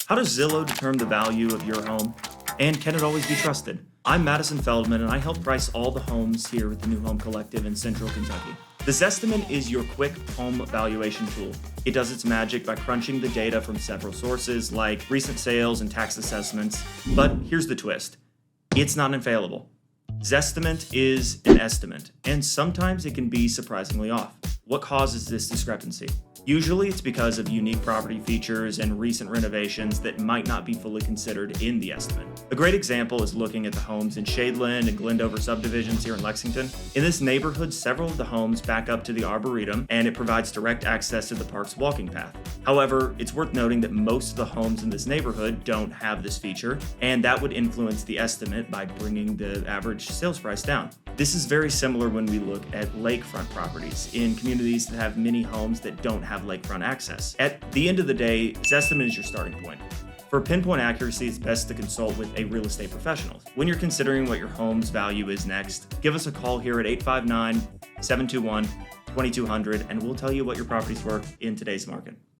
How does Zillow determine the value of your home? And can it always be trusted? I'm Madison Feldman, and I help price all the homes here at the New Home Collective in Central Kentucky. The Zestimate is your quick home valuation tool. It does its magic by crunching the data from several sources like recent sales and tax assessments. But here's the twist. It's not infallible. Zestimate is an estimate, and sometimes it can be surprisingly off. What causes this discrepancy? Usually it's because of unique property features and recent renovations that might not be fully considered in the estimate. A great example is looking at the homes in Shadeland and Glendover subdivisions here in Lexington. In this neighborhood, several of the homes back up to the Arboretum, and it provides direct access to the park's walking path. However, it's worth noting that most of the homes in this neighborhood don't have this feature, and that would influence the estimate by bringing the average sales price down. This is very similar when we look at lakefront properties in communities that have many homes that don't have lakefront access. At the end of the day, Zestimate is your starting point. For pinpoint accuracy, it's best to consult with a real estate professional. When you're considering what your home's value is next, give us a call here at 859-721-2200, and we'll tell you what your property's worth in today's market.